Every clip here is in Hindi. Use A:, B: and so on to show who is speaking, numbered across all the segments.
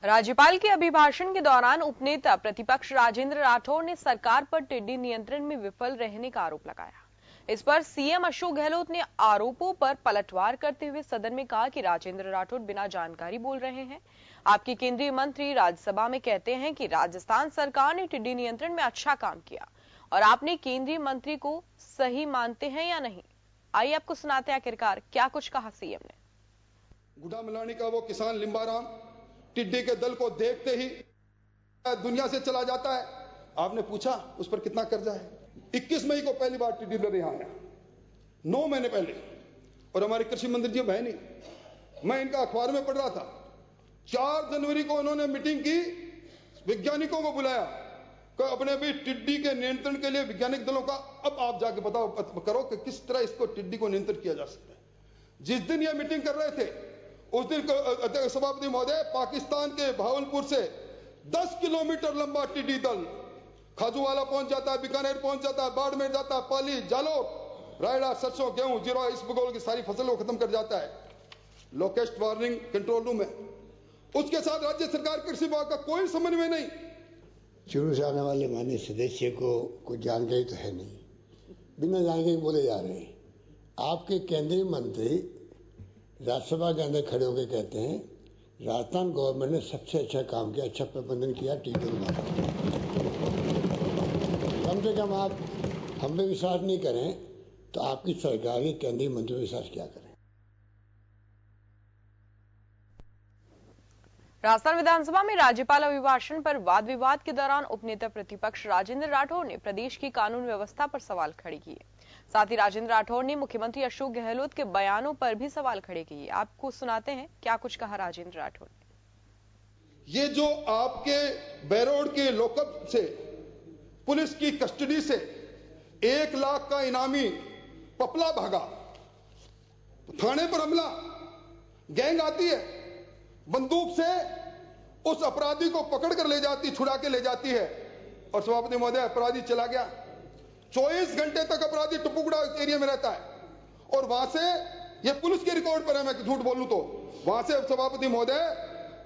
A: राज्यपाल के अभिभाषण के दौरान उपनेता प्रतिपक्ष राजेंद्र राठौड़ ने सरकार पर टिड्डी नियंत्रण में विफल रहने का आरोप लगाया। इस पर सीएम अशोक गहलोत ने आरोपों पर पलटवार करते हुए सदन में कहा कि राजेंद्र राठौड़ बिना जानकारी बोल रहे हैं। आपके केंद्रीय मंत्री राज्यसभा में कहते हैं कि राजस्थान सरकार ने टिड्डी नियंत्रण में अच्छा काम किया और आपने केंद्रीय मंत्री को सही मानते हैं या नहीं। आइए आपको सुनाते हैं आखिरकार क्या कुछ कहा सीएम ने।
B: गुडा मलानी का वो किसान लिंबाराम टिड्डी के दल को देखते ही दुनिया से चला जाता है। आपने पूछा उस पर कितना कर्जा है। 21 मई को पहली बार टिड्डी दल यहां आया, 9 महीने पहले, और हमारे कृषि मंत्री जी है नहीं। मैं इनका अखबार में पढ़ रहा था। 4 जनवरी को उन्होंने मीटिंग की, वैज्ञानिकों को बुलाया कि अपने भी टिड्डी के नियंत्रण के लिए वैज्ञानिक दलों का अब आप जाके बताओ करो कि किस तरह इसको टिड्डी को नियंत्रित किया जा सकता है। जिस दिन यह मीटिंग कर रहे थे उस दिन अध्यक्ष सभापति महोदय पाकिस्तान के भावलपुर से 10 किलोमीटर लंबा टिड्डी दल खाजूवाला पहुंच जाता है, बीकानेर पहुंच जाता है, बाड़मेर जाता है, पाली, जालोर, रायडा, सरसों, गेहूं, जीरा, इस बगोल की सारी फसलों को खत्म कर जाता है। लोकेस्ट वार्निंग कंट्रोल रूम है। उसके साथ राज्य सरकार कृषि विभाग का कोई समन्वय नहीं।
C: शुरू से आने वाले माननीय सदस्य को कुछ जानकारी तो है नहीं, बिना जानकारी बोले जा रहे हैं। आपके केंद्रीय मंत्री राज्यसभा के अंदर खड़े होकर कहते हैं राजस्थान गवर्नमेंट ने सबसे अच्छा काम किया, अच्छा प्रबंधन किया टिड्डी को। कम से कम आप हम पे विश्वास नहीं करें तो आपकी सरकार के केंद्रीय मंत्री पर विश्वास क्या करें।
A: राजस्थान विधानसभा में राज्यपाल अभिभाषण पर वाद विवाद के दौरान उपनेता प्रतिपक्ष राजेंद्र राठौड़ ने प्रदेश की कानून व्यवस्था पर सवाल खड़े किए। साथ ही राजेंद्र राठौड़ ने मुख्यमंत्री अशोक गहलोत के बयानों पर भी सवाल खड़े किए। आपको सुनाते हैं क्या कुछ कहा राजेंद्र राठौड़ ने।
B: ये जो आपके बैरोड के लॉकअप से, पुलिस की कस्टडी से 1 लाख का इनामी पपला भागा, थाने पर हमला, गैंग आती है, बंदूक से उस अपराधी को पकड़ कर ले जाती, छुड़ा के ले जाती है, और सभापति महोदय अपराधी चला गया। 24 घंटे तक अपराधी टपुकड़ा एरिया में रहता है, और वहां से ये पुलिस के रिकॉर्ड पर है, मैं झूठ बोलूं तो वहां से सभापति महोदय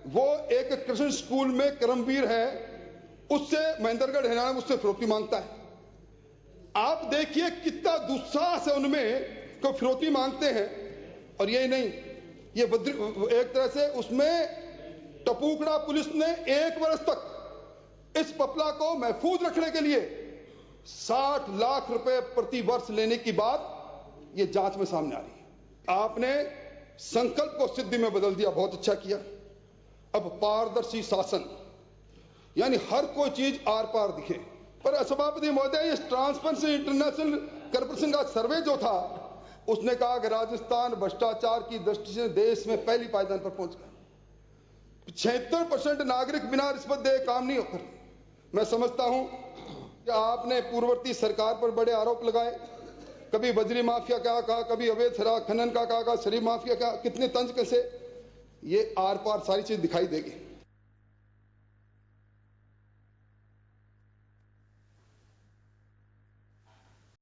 B: वो एक कृष्ण स्कूल में कर्मवीर है, उससे महेंद्रगढ़ हरियाणा में उससे फिरौती मांगता है। आप देखिए कितना दुस्साहस है उनमें को फिरौती मांगते हैं। और यही नहीं, ये एक तरह से उसमें टपुकड़ा पुलिस ने 1 वर्ष तक इस पपला को महफूज रखने के लिए 60 लाख रुपए प्रति वर्ष लेने की बात ये जांच में सामने आ रही है। आपने संकल्प को सिद्धि में बदल दिया, बहुत अच्छा किया। अब पारदर्शी शासन, यानी हर कोई चीज आर पार दिखे। पर सभापति महोदय, ये ट्रांसपेरेंसी इंटरनेशनल कॉर्पोरेशन का सर्वे जो था उसने कहा कि राजस्थान भ्रष्टाचार की दृष्टि से देश में पहली पायदान पर पहुंच गया। 76% नागरिक बिना रिश्वत दे काम नहीं होते। मैं समझता हूं कि आपने पूर्ववर्ती सरकार पर बड़े आरोप लगाए, कभी बजरी माफिया का कहा, कभी अवैध शराब खनन का कहा, शरीफ माफिया का, कितने तंज कैसे, ये आर पार सारी चीज दिखाई देगी।